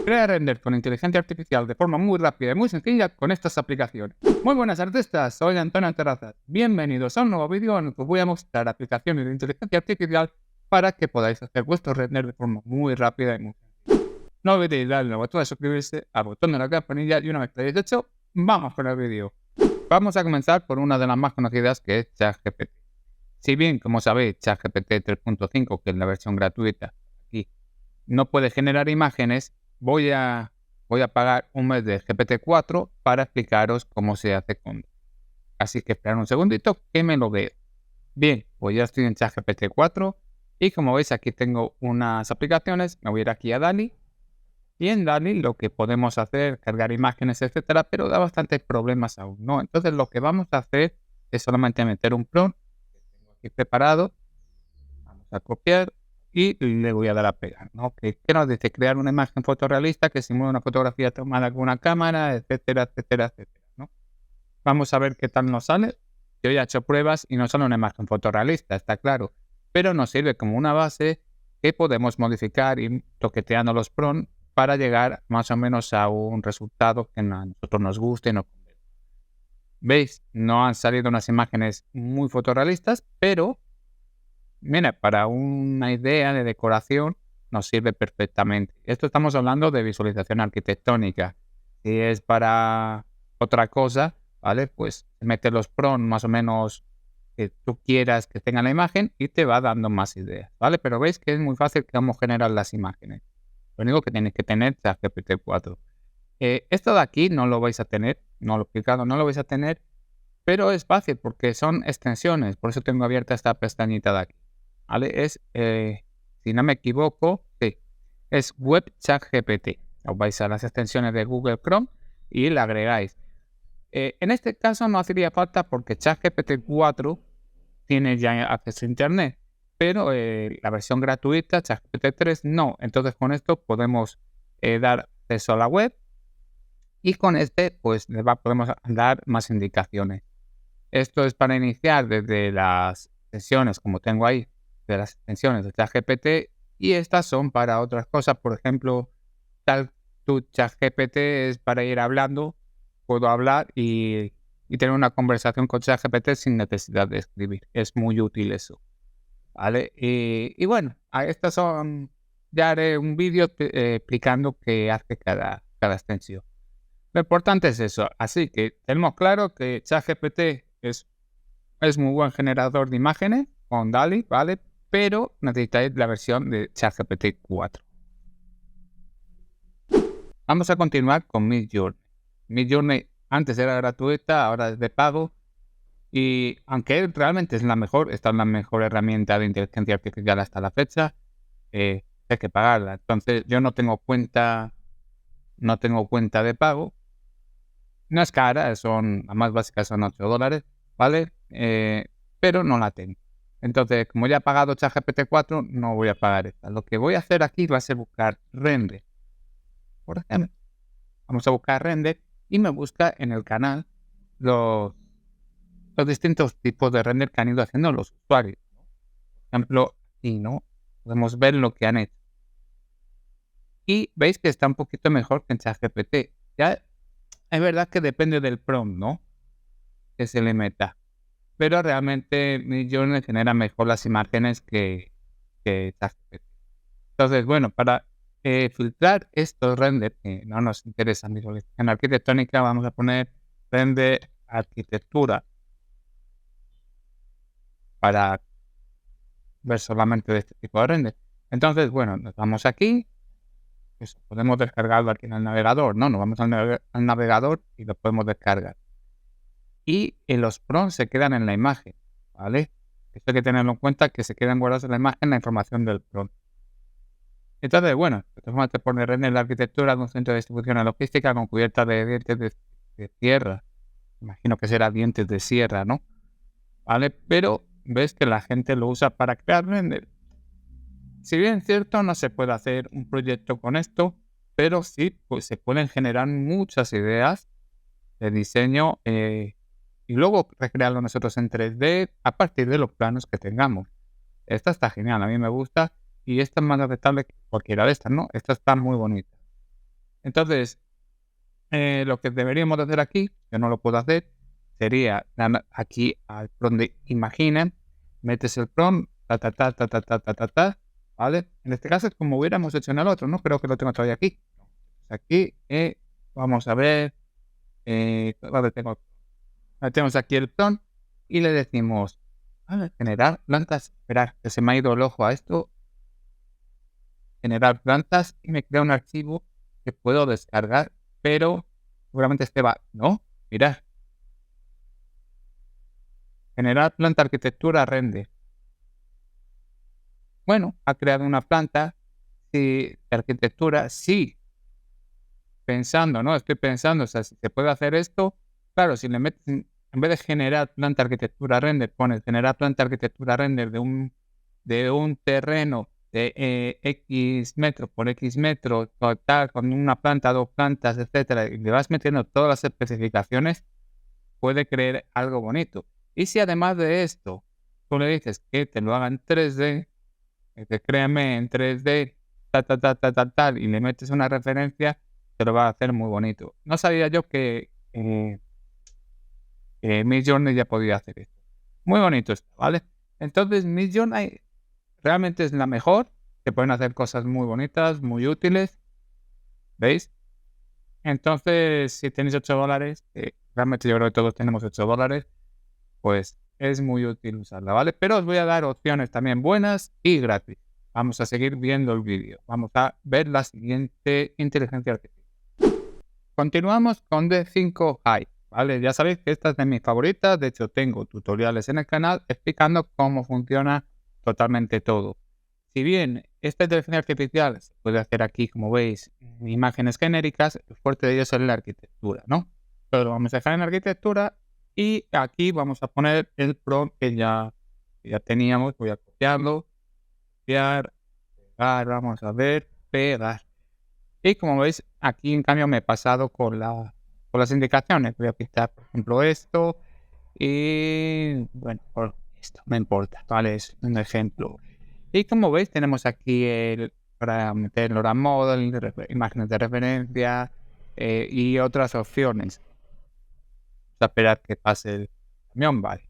Crea render con inteligencia artificial de forma muy rápida y muy sencilla con estas aplicaciones. Muy buenas artistas, soy Antonio Terrazas. Bienvenidos a un nuevo vídeo en el que os voy a mostrar aplicaciones de inteligencia artificial para que podáis hacer vuestro render de forma muy rápida y muy sencilla. No olvidéis darle al botón de suscribirse, al botón de la campanilla y una vez que lo hayáis hecho, vamos con el vídeo. Vamos a comenzar por una de las más conocidas, que es ChatGPT. Si bien, como sabéis, ChatGPT 3.5, que es la versión gratuita, aquí no puede generar imágenes, voy a pagar un mes de GPT-4 para explicaros cómo se hace con. Así que esperad un segundito que me lo veo. Bien, pues ya estoy en ChatGPT 4 y como veis aquí tengo unas aplicaciones. Me voy a ir aquí a DALL-E y en DALL-E lo que podemos hacer, cargar imágenes, etcétera, pero da bastantes problemas aún, ¿no? Entonces lo que vamos a hacer es solamente meter un prompt que tengo aquí preparado. Vamos a copiar y le voy a dar a pegar, ¿no? ¿Qué nos dice? Crear una imagen fotorrealista que simula una fotografía tomada con una cámara, etcétera, etcétera, etcétera, ¿no? Vamos a ver qué tal nos sale. Yo ya he hecho pruebas y no sale una imagen fotorrealista, está claro, pero nos sirve como una base que podemos modificar y toqueteando los prompts para llegar más o menos a un resultado que a nosotros nos guste y nos convenga. ¿Veis? No han salido unas imágenes muy fotorrealistas, pero mira, para una idea de decoración nos sirve perfectamente. Esto estamos hablando de visualización arquitectónica. Si es para otra cosa, ¿vale? Pues mete los prompts más o menos que tú quieras que tenga la imagen y te va dando más ideas, ¿vale? Pero veis que es muy fácil cómo generar las imágenes. Lo único que tienes que tener es ChatGPT 4. Esto de aquí no lo vais a tener, no lo he explicado, no lo vais a tener, pero es fácil porque son extensiones. Por eso tengo abierta esta pestañita de aquí. ¿Vale? Es, si no me equivoco, sí, es Web ChatGPT. Os vais a las extensiones de Google Chrome y la agregáis. En este caso no hacía falta porque ChatGPT 4 tiene ya acceso a Internet, pero la versión gratuita, ChatGPT 3, no. Entonces con esto podemos dar acceso a la web y con este pues podemos dar más indicaciones. Esto es para iniciar desde las sesiones, como tengo ahí, de las extensiones de ChatGPT, y estas son para otras cosas. Por ejemplo, ChatGPT es para ir hablando, puedo hablar y tener una conversación con ChatGPT sin necesidad de escribir. Es muy útil eso, ¿vale? Y bueno, a estas son, ya haré un vídeo explicando qué hace cada extensión. Lo importante es eso, así que tenemos claro que ChatGPT es muy buen generador de imágenes con DALL-E, ¿vale? Pero necesitáis la versión de ChatGPT 4. Vamos a continuar con Midjourney. Midjourney antes era gratuita, ahora es de pago. Y aunque realmente es la mejor, esta es la mejor herramienta de inteligencia artificial hasta la fecha, hay que pagarla. Entonces yo no tengo cuenta de pago. No es cara, la más básica son $8, ¿vale? Pero no la tengo. Entonces, como ya he pagado ChatGPT 4, no voy a pagar esta. Lo que voy a hacer aquí va a ser buscar render. Por ejemplo, vamos a buscar render y me busca en el canal los distintos tipos de render que han ido haciendo los usuarios. Por ejemplo, aquí, ¿no? Podemos ver lo que han hecho. Y veis que está un poquito mejor que en ChatGPT. Ya es verdad que depende del prompt, ¿no? Que se le meta. Pero realmente Midjourney genera mejor las imágenes que ChatGPT. Entonces, bueno, para filtrar estos renders que no nos interesan visualización arquitectónica, vamos a poner render arquitectura para ver solamente de este tipo de render. Entonces, bueno, nos vamos aquí. Pues podemos descargarlo aquí en el navegador, ¿no? Nos vamos al navegador y lo podemos descargar. Y los prompts se quedan en la imagen, ¿vale? Esto hay que tenerlo en cuenta, que se quedan guardados en la imagen la información del prompt. Entonces, bueno, te pone render la arquitectura de un centro de distribución y logística con cubierta de dientes de sierra. Imagino que será dientes de sierra, ¿no? ¿Vale? Pero ves que la gente lo usa para crear render. Si bien es cierto, no se puede hacer un proyecto con esto, pero sí, pues se pueden generar muchas ideas de diseño y luego recrearlo nosotros en 3D a partir de los planos que tengamos. Esta está genial, a mí me gusta y esta es más aceptable que cualquiera de estas, ¿no? Esta está muy bonita. Entonces, lo que deberíamos de hacer aquí, que no lo puedo hacer, sería aquí al prompt de Imagine, metes el prompt, ¿vale? En este caso es como hubiéramos hecho en el otro, ¿no? Creo que lo tengo todavía aquí. Aquí, vamos a ver, ¿dónde tengo? Metemos aquí el prompt y le decimos, generar plantas, esperar, que se me ha ido el ojo a esto, generar plantas y me crea un archivo que puedo descargar, pero seguramente este va, ¿no? Mirad, generar planta arquitectura render. Bueno, ha creado una planta de arquitectura, sí, pensando, ¿no? Estoy pensando, o sea, si se puede hacer esto, claro, si le metes, en vez de generar planta arquitectura render, pones generar planta arquitectura render de un terreno de X metros por X metros, tal, con una planta, dos plantas, etcétera, y le vas metiendo todas las especificaciones, puede crear algo bonito. Y si además de esto, tú le dices que te lo haga en 3D, que créame en 3D, tal, y le metes una referencia, te lo va a hacer muy bonito. No sabía yo que Midjourney ya podía hacer esto. Muy bonito esto, ¿vale? Entonces, Midjourney realmente es la mejor. Se pueden hacer cosas muy bonitas, muy útiles, ¿veis? Entonces, si tenéis $8, realmente yo creo que todos tenemos $8, pues es muy útil usarla, ¿vale? Pero os voy a dar opciones también buenas y gratis. Vamos a seguir viendo el vídeo. Vamos a ver la siguiente inteligencia artificial. Continuamos con D5 High, ¿vale? Ya sabéis que esta es de mis favoritas. De hecho, tengo tutoriales en el canal explicando cómo funciona totalmente todo. Si bien esta inteligencia artificial se puede hacer aquí, como veis, imágenes genéricas, el fuerte de ellos es la arquitectura, ¿no? Pero lo vamos a dejar en arquitectura y aquí vamos a poner el prompt que ya teníamos. Voy a copiarlo, copiar, pegar, vamos a ver, pegar. Y como veis, aquí en cambio me he pasado con las indicaciones. Voy a quitar, por ejemplo, esto y, bueno, por esto, no importa, ¿vale? Es un ejemplo. Y como veis, tenemos aquí para meter LoRa Model, imágenes de referencia y otras opciones. Vamos a esperar que pase el camión, ¿vale?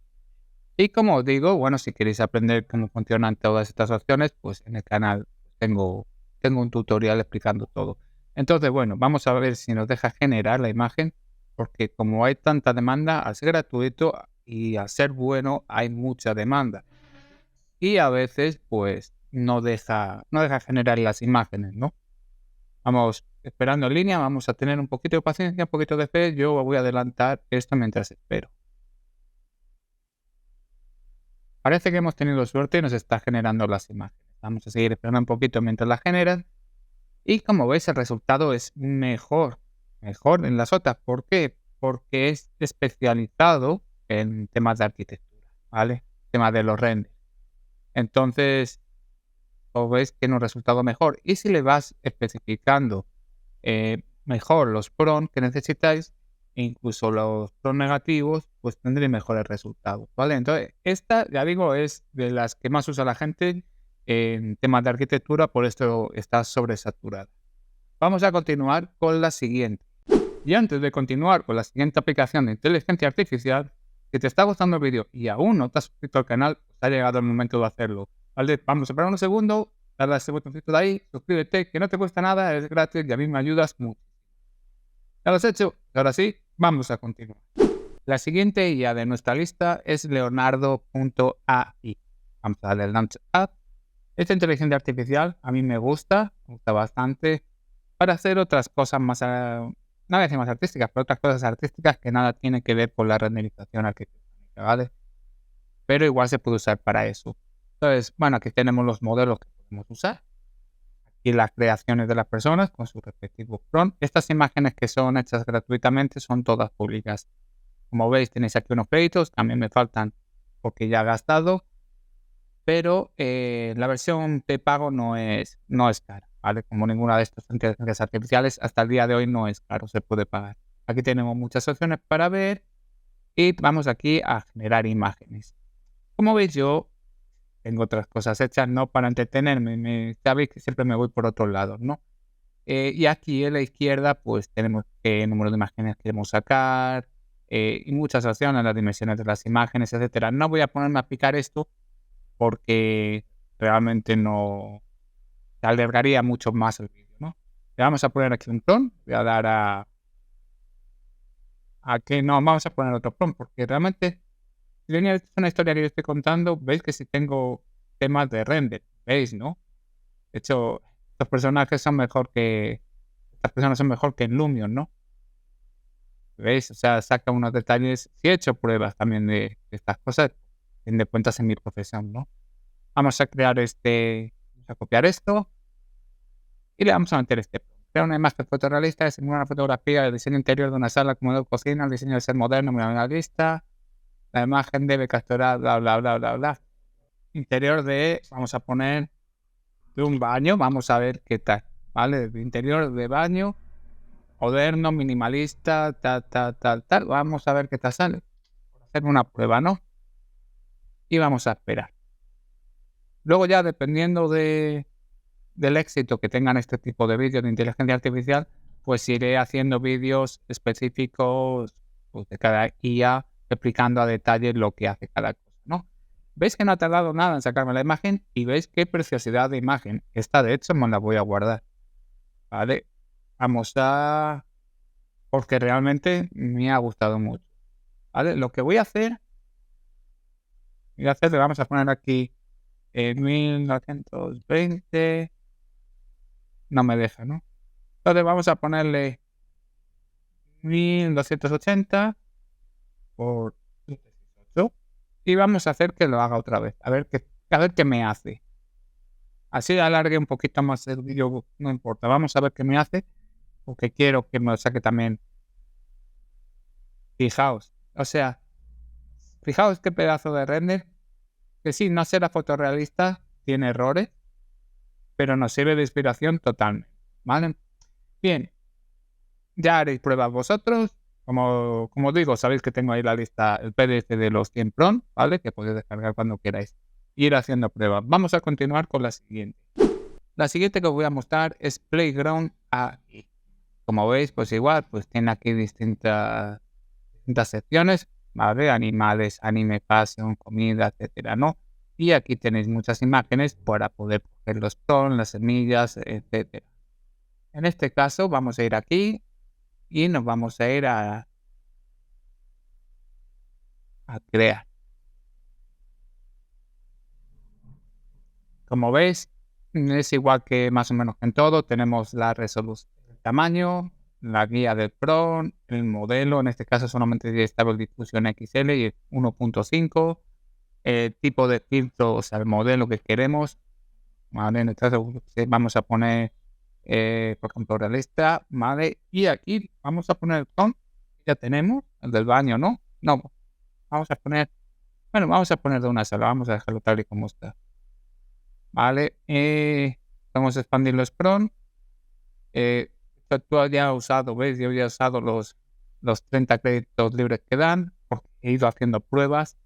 Y como os digo, bueno, si queréis aprender cómo funcionan todas estas opciones, pues en el canal tengo un tutorial explicando todo. Entonces, bueno, vamos a ver si nos deja generar la imagen, porque como hay tanta demanda, al ser gratuito y al ser bueno, hay mucha demanda. Y a veces, pues, no deja generar las imágenes, ¿no? Vamos esperando en línea, vamos a tener un poquito de paciencia, un poquito de fe. Yo voy a adelantar esto mientras espero. Parece que hemos tenido suerte y nos está generando las imágenes. Vamos a seguir esperando un poquito mientras las generan. Y como veis, el resultado es mejor en las otras. ¿Por qué? Porque es especializado en temas de arquitectura, ¿vale? Temas de los renders. Entonces, os veis que tiene un resultado mejor. Y si le vas especificando mejor los prompts que necesitáis, e incluso los prompts negativos, pues tendréis mejores resultados, ¿vale? Entonces, esta, ya digo, es de las que más usa la gente en temas de arquitectura, por esto está sobresaturada. Vamos a continuar con la siguiente. Y antes de continuar con la siguiente aplicación de inteligencia artificial, si te está gustando el vídeo y aún no te has suscrito al canal, pues ha llegado el momento de hacerlo, ¿vale? Vamos a esperar un segundo, dale a ese botoncito de ahí, suscríbete, que no te cuesta nada, es gratis y a mí me ayudas mucho. Ya lo has hecho, ahora sí, vamos a continuar. La siguiente IA de nuestra lista es Leonardo.ai. Vamos a darle el Launch App. Esta inteligencia artificial a mí me gusta bastante para hacer otras cosas más, no voy a decir más artísticas, pero otras cosas artísticas que nada tienen que ver con la renderización arquitectónica, ¿vale? Pero igual se puede usar para eso. Entonces, bueno, aquí tenemos los modelos que podemos usar. Y las creaciones de las personas con sus respectivos prompts. Estas imágenes que son hechas gratuitamente son todas públicas. Como veis, tenéis aquí unos créditos, también me faltan porque ya he gastado, pero la versión de pago no es cara, ¿vale? Como ninguna de estas inteligencias artificiales, hasta el día de hoy no es caro, se puede pagar. Aquí tenemos muchas opciones para ver y vamos aquí a generar imágenes. Como veis, yo tengo otras cosas hechas, no para entretenerme. Sabéis que siempre me voy por otros lados, ¿no? Y aquí en la izquierda pues tenemos qué número de imágenes queremos sacar y muchas opciones, las dimensiones de las imágenes, etcétera. No voy a ponerme a aplicar esto porque realmente no se alargaría mucho más el vídeo, ¿no? Le vamos a poner aquí un prompt, voy a dar a que no, vamos a poner otro prompt porque realmente si bien es una historia que yo estoy contando, veis que si tengo temas de render, ¿veis, no? De hecho, estos personajes son mejor que estas personas son mejor que en Lumion, ¿no? ¿Veis? O sea, saca unos detalles. Sí he hecho pruebas también de estas cosas, de cuentas en mi profesión, ¿no? Vamos a crear vamos a copiar esto y le vamos a meter este prompt. Crear una imagen fotorrealista de simular una fotografía del diseño interior de una sala como de cocina, el diseño de ser moderno, minimalista. La imagen debe capturar bla, bla, bla, bla, bla. Interior de, vamos a poner, de un baño, vamos a ver qué tal, ¿vale? Interior de baño, moderno, minimalista, tal. Vamos a ver qué tal sale. Hacer una prueba, ¿no? Y vamos a esperar. Luego ya, dependiendo del éxito que tengan este tipo de vídeos de inteligencia artificial, pues iré haciendo vídeos específicos pues, de cada IA, explicando a detalle lo que hace cada cosa, ¿no? ¿Veis que no ha tardado nada en sacarme la imagen? Y veis qué preciosidad de imagen. Esta, de hecho, me la voy a guardar, ¿vale? Vamos a... porque realmente me ha gustado mucho, ¿vale? Lo que voy a hacer, le vamos a poner aquí 1920, no me deja, ¿no? Entonces vamos a ponerle 1280 por 368 y vamos a hacer que lo haga otra vez, a ver qué me hace. Así alargue un poquito más el vídeo, no importa, vamos a ver qué me hace, porque quiero que me lo saque también. Fijaos, o sea, fijaos qué pedazo de render, que sí, no será fotorrealista, tiene errores, pero nos sirve de inspiración totalmente, ¿vale? Bien, ya haréis pruebas vosotros. Como digo, sabéis que tengo ahí la lista, el PDF de los 100 prompts, ¿vale? Que podéis descargar cuando queráis. Ir haciendo pruebas. Vamos a continuar con la siguiente. La siguiente que os voy a mostrar es Playground AI. Como veis, pues igual, pues tiene aquí distintas secciones, ¿vale? Animales, anime, fashion, comida, etcétera, ¿no? Y aquí tenéis muchas imágenes para poder coger los prompts, las semillas, etcétera. En este caso, vamos a ir aquí y nos vamos a ir a crear. Como veis, es igual que más o menos en todo. Tenemos la resolución, el tamaño, la guía del prompt, el modelo, en este caso solamente de Stable Diffusion XL y 1.5, el tipo de filtro, o sea, el modelo que queremos. ¿Vale? En este caso vamos a poner, por ejemplo, realista, ¿vale? Y aquí vamos a poner el prompt, ya tenemos, el del baño, ¿no? No, vamos a poner, bueno, vamos a poner de una sola, vamos a dejarlo tal y como está. Vale, vamos a expandir los prompts. Tú ya has usado, ¿ves? Yo ya he usado los 30 créditos libres que dan, porque he ido haciendo pruebas.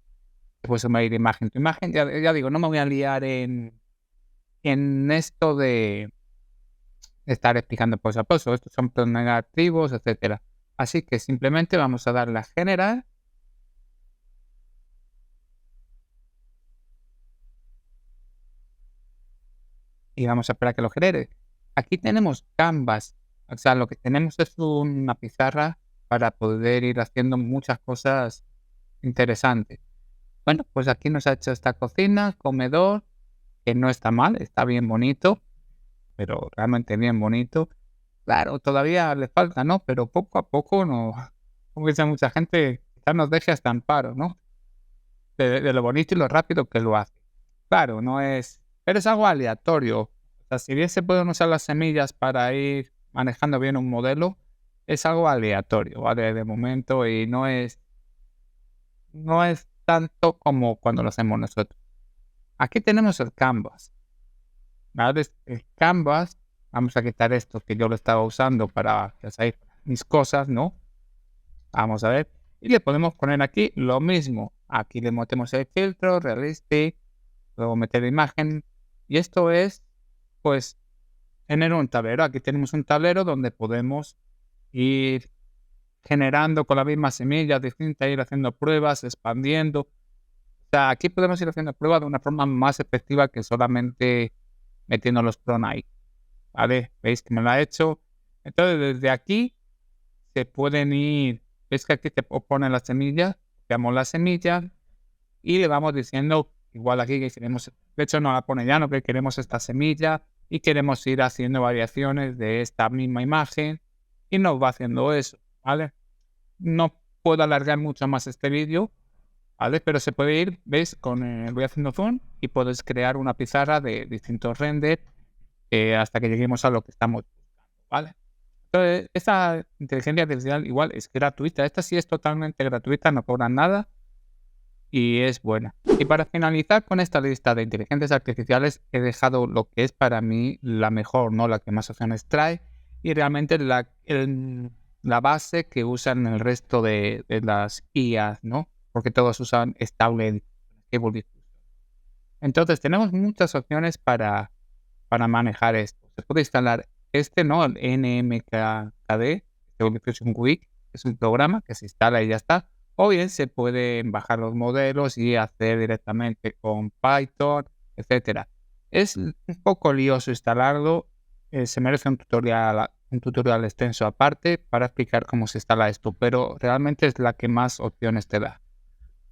Después se me va a ir imagen tu imagen. Ya digo, no me voy a liar en esto de estar explicando paso a paso. Estos son prompts negativos, etcétera. Así que simplemente vamos a darle a generar. Y vamos a esperar a que lo genere. Aquí tenemos Canvas, o sea, lo que tenemos es una pizarra para poder ir haciendo muchas cosas interesantes. Bueno, pues aquí nos ha hecho esta cocina, comedor, que no está mal, está bien bonito, pero realmente bien bonito. Claro, todavía le falta, ¿no? Pero poco a poco, no, como dice mucha gente, quizás nos deje hasta amparo, ¿no? De lo bonito y lo rápido que lo hace. Claro, no es, pero es algo aleatorio. O sea, si bien se pueden usar las semillas para ir manejando bien un modelo, es algo aleatorio, ¿vale? De momento y no es tanto como cuando lo hacemos nosotros. Aquí tenemos el Canvas, ¿vale? El Canvas, vamos a quitar esto que yo lo estaba usando para hacer mis cosas, ¿no? Vamos a ver. Y le podemos poner aquí lo mismo. Aquí le metemos el filtro, realistic, luego meter imagen. Y esto es, pues, tener un tablero. Aquí tenemos un tablero donde podemos ir generando con la misma semilla distinta, ir haciendo pruebas, expandiendo. O sea, aquí podemos ir haciendo pruebas de una forma más efectiva que solamente metiendo los PRON ahí, ¿vale? ¿Veis que me lo ha hecho? Entonces, desde aquí se pueden ir, ¿ves que aquí te pone la semilla? Copiamos la semilla y le vamos diciendo, igual aquí que queremos, de hecho no la pone ya, no que queremos esta semilla y queremos ir haciendo variaciones de esta misma imagen y nos va haciendo eso, ¿vale? No puedo alargar mucho más este vídeo, ¿vale? Pero se puede ir, ¿veis? Voy haciendo zoom y puedes crear una pizarra de distintos renders hasta que lleguemos a lo que estamos buscando, ¿vale? Entonces, esta inteligencia artificial igual es gratuita. Esta sí es totalmente gratuita, no cobra nada y es buena. Y para finalizar con esta lista de inteligencias artificiales, he dejado lo que es para mí la mejor, ¿no? La que más opciones trae y realmente la base que usan el resto de las IAs, ¿no? Porque todos usan Stable Diffusion. Entonces, tenemos muchas opciones para manejar esto. Se puede instalar ¿no? El NMKD, Stable Diffusion Week, es un programa que se instala y ya está. O bien se pueden bajar los modelos y hacer directamente con Python, etcétera. Es un poco lioso instalarlo. Se merece un tutorial extenso aparte para explicar cómo se instala esto, pero realmente es la que más opciones te da,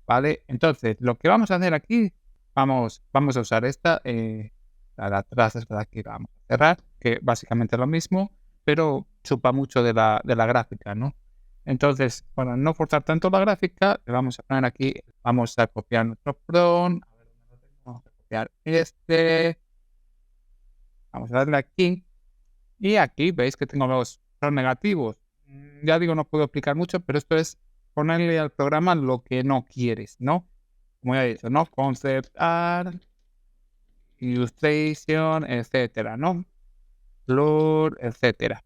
¿vale? Entonces, lo que vamos a hacer aquí, vamos a usar esta, la de atrás es la que vamos a cerrar, que básicamente es lo mismo, pero chupa mucho de la gráfica, ¿no? Entonces, para no forzar tanto la gráfica, le vamos a poner aquí, vamos a copiar nuestro prompt, vamos a copiar este, vamos a darle aquí, y aquí veis que tengo los negativos. Ya digo, no puedo explicar mucho, pero esto es ponerle al programa lo que no quieres, ¿no? Como ya he dicho, ¿no? Concept art, illustration, etcétera, ¿no? Blur, etcétera.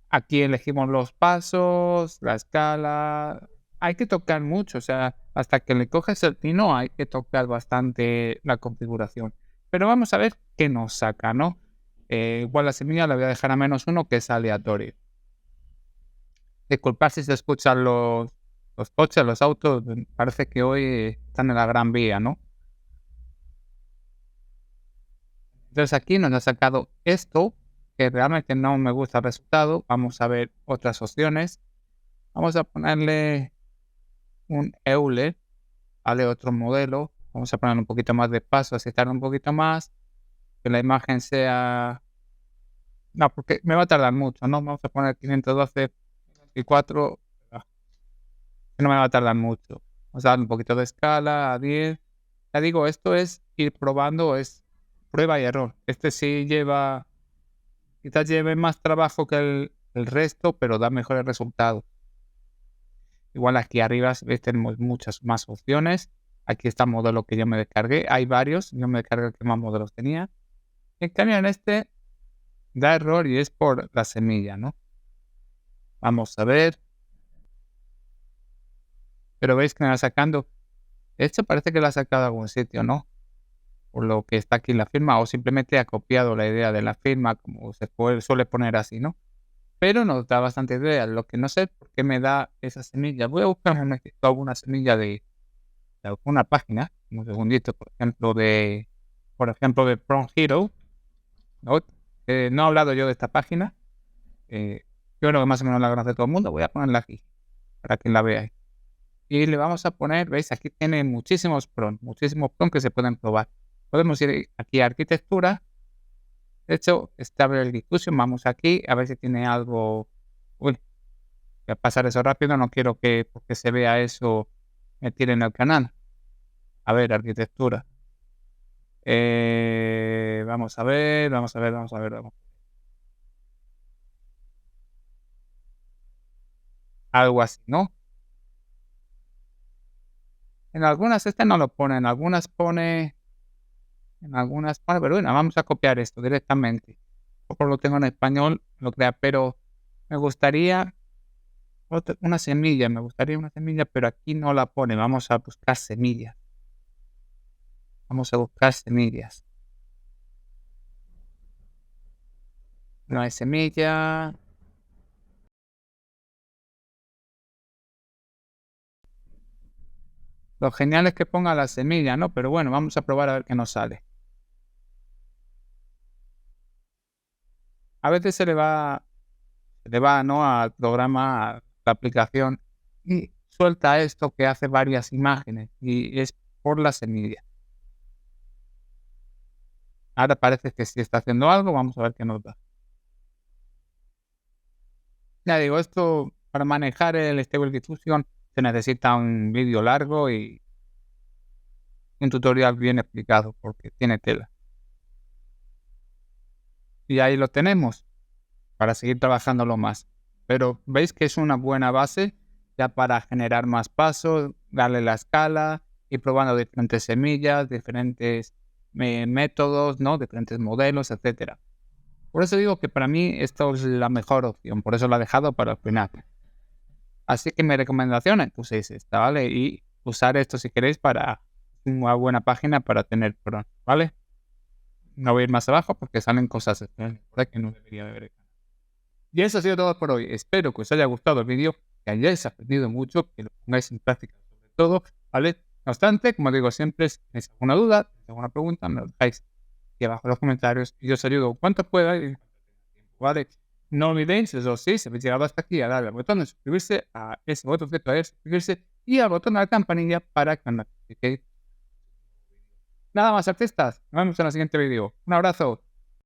Aquí elegimos los pasos, la escala. Hay que tocar mucho, o sea, hasta que le coges el tino hay que tocar bastante la configuración. Pero vamos a ver qué nos saca, ¿no? Igual la semilla la voy a dejar a -1, que es aleatorio. Disculpad si se escuchan los coches, los autos. Parece que hoy están en la Gran Vía, ¿no? Entonces aquí nos ha sacado esto, que realmente no me gusta el resultado. Vamos a ver otras opciones. Vamos a ponerle un Euler, ¿vale? Otro modelo. Vamos a poner un poquito más de paso, aceptar un poquito más. Que la imagen sea... No, porque me va a tardar mucho, ¿no? Vamos a poner 512 y 4. No me va a tardar mucho. Vamos a darle un poquito de escala a 10. Ya digo, esto es ir probando, es prueba y error. Este sí lleva... Quizás lleve más trabajo que el resto, pero da mejores resultados. Igual aquí arriba, ¿veis? Tenemos muchas más opciones. Aquí está el modelo que yo me descargué. Hay varios. Yo me descargué el que más modelos tenía. En cambio, en este da error y es por la semilla, ¿no? Vamos a ver. Pero veis que me va sacando. Esto parece que lo ha sacado de algún sitio, ¿no? Por lo que está aquí en la firma. O simplemente ha copiado la idea de la firma, como se suele poner así, ¿no? Pero nos da bastante idea. Lo que no sé por qué me da esa semilla. Voy a buscar alguna semilla de alguna página. Un segundito, por ejemplo, de Prompt Hero. ¿No? No he hablado yo de esta página. Yo creo que más o menos la conoce todo el mundo. Voy a ponerla aquí para que la veáis. Y le vamos a poner, veis, aquí tiene muchísimos prompts que se pueden probar. Podemos ir aquí a arquitectura. De hecho, Stable Diffusion, vamos aquí a ver si tiene algo. Uy, voy a pasar eso rápido, no quiero que porque se vea eso me tiren el canal. A ver, arquitectura. Vamos a ver. Algo así, ¿no? En algunas este no lo pone, en algunas pone, pero bueno, vamos a copiar esto directamente. Poco lo tengo en español, lo crea, pero me gustaría una semilla, pero aquí no la pone. Vamos a buscar semillas. No hay semilla. Lo genial es que ponga la semilla, ¿no? Pero bueno, vamos a probar a ver qué nos sale. A veces se le va, ¿no? Al programa, a la aplicación, y suelta esto que hace varias imágenes y es por la semilla. Ahora parece que sí está haciendo algo, vamos a ver qué nos da. Ya digo, esto para manejar el Stable Diffusion se necesita un vídeo largo y un tutorial bien explicado porque tiene tela. Y ahí lo tenemos para seguir trabajándolo más. Pero veis que es una buena base ya para generar más pasos, darle la escala, ir probando diferentes semillas, diferentes métodos, ¿no? Diferentes modelos, etcétera. Por eso digo que para mí esto es la mejor opción, por eso la he dejado para el final. Así que mi recomendación es que uséis esta, ¿vale? Y usar esto si queréis para una buena página para tener pronto, ¿vale? No voy a ir más abajo porque salen cosas extrañas por ahí que no debería de ver. Y eso ha sido todo por hoy. Espero que os haya gustado el vídeo, que hayáis aprendido mucho, que lo pongáis en práctica sobre todo, ¿vale? No obstante, como digo siempre, si tenéis alguna duda, alguna pregunta, me lo dejáis aquí abajo en los comentarios y yo os ayudo cuanto pueda y ¿vale? No olvidéis, eso sí, si habéis llegado hasta aquí, a darle al botón de suscribirse, a ese botón de suscribirse y al botón de la campanilla para que os notifiquéis. Nada más, artistas. Nos vemos en el siguiente vídeo. Un abrazo.